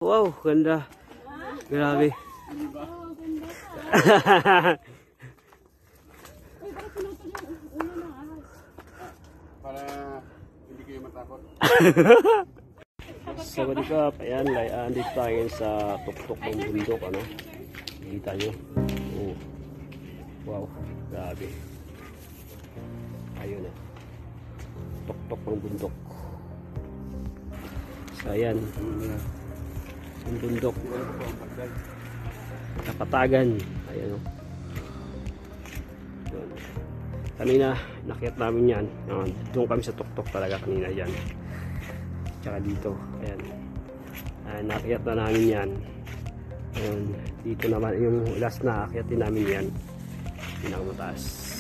Wow, ganda. Grabe. Para hindi kayo matakot. So, what up? Ayan, dito tayo sa tuktok ng bundok, ano? Kita nyo. Oh. Wow, grabe. Ayun, eh. Tuktok ng bundok. So, ayan. Yung bundok. Kapatagan. Ayan, oh. Yun. Kanina, nakita namin yan. Doon kami sa tuktok talaga kanina yan. Tsaka dito. Ayan. Nakita na namin yan. Ayan. Dito naman, yung last na akitin namin yan. Pinakamataas.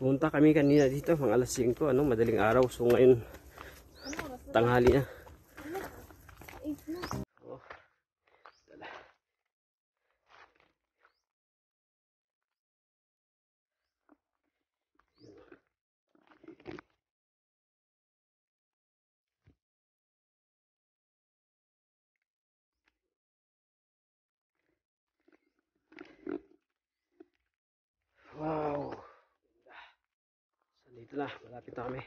Punta kami kanina dito, mga alas 5, ano, madaling araw. So ngayon, tanghali na. Oh, dala. Wow. Dito na, malapit na kami.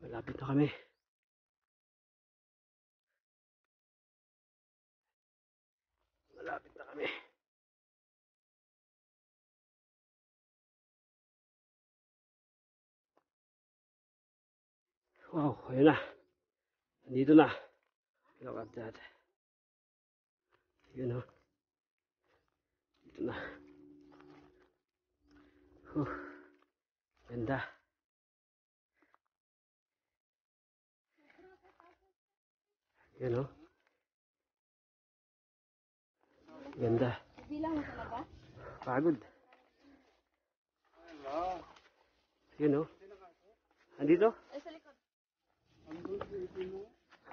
Malapit na kami. Malapit na kami. Wow, ayun na. Dito na. Look at that. Yun, oh. Dito na. Ganda. Yun, oh. Ganda. Bilang mo talaga? Pagod. Yun, oh. Andito? Ay, sa likod.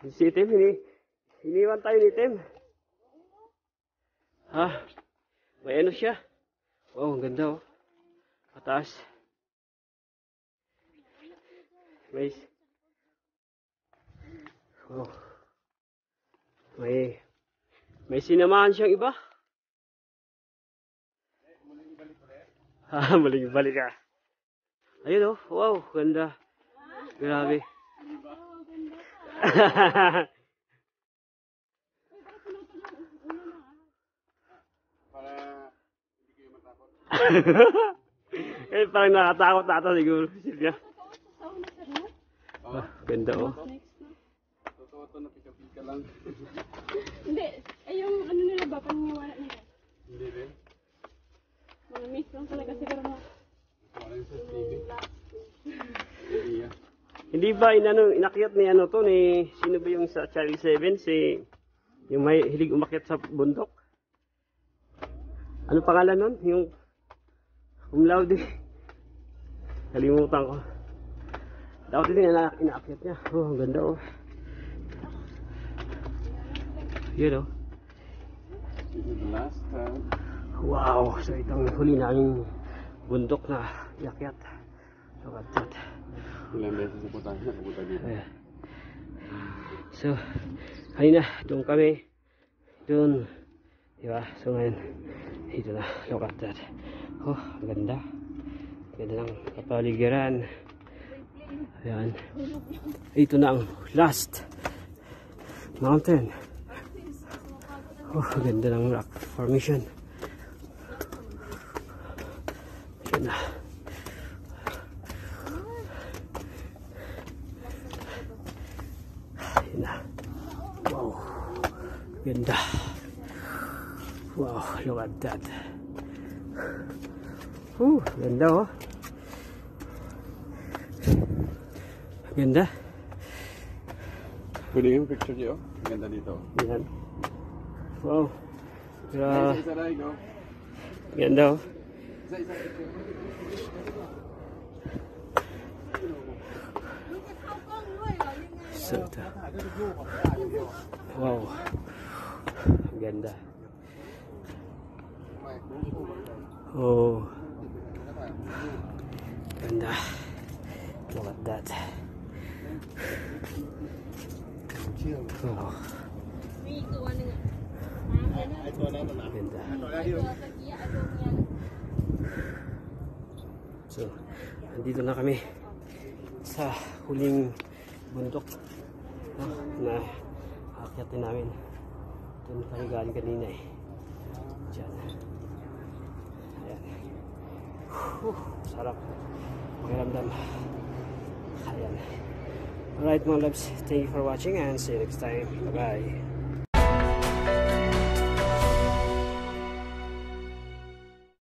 Si Tim, iniwan tayo ni Tim. Ha? May ano siya? Wow, ang ganda, oh. Mataas. May May sinamahan siyang iba. Muling balik ka. Ayun oh, wow, ganda. Grabe. Para hindi kayo matakot. Eh, parang nakatakot ata siguro. Silvia. Oh, Ganda oh. totoo to na pika-pika lang. Hindi, ay yung ano nila ba, paniniwala nila. Hindi rin. Mga miss lang talaga siguro mo. Wala yung sa TV. Hindi yan. Hindi ba inakyat ni ano to ni sino ba yung sa Charlie 7 si yung may hilig umakyat sa bundok? Ano pangalan nun? Yung laude. Kalimutan ko. Dapat din inaakyat niya. Oh, ang ganda oh. Yun oh. This is the last time. Wow, so itong huli naming bundok na iakyat. Look at that. Ilang beses na punta dito. Ayan. So, kanina, doon kami. Doon. Diba? So ngayon, ito na. Look at that. Oh, ang ganda. Ganda ng kapaligiran. Ayan. Ito na ang last mountain. Oh, ganda ng rock formation. Ayan na. Ayan na. Wow. Ganda. Wow, look at that. Ganda oh. Ganda. Pwede yung picture niyo. Ganda dito. Ayan. Wow. Isa na, go. Ganda oh. Isa picture. So, wow. Ganda. Oh. Ganda. Look at that. Wow. Ganda. So, andito na kami sa huling bundok na akyatin namin. Doon kami galing kanina eh. Diyan. Ayan. Sarap. Pakiramdam. Ayan. Alright mga loves, thank you for watching and see you next time. Bye bye.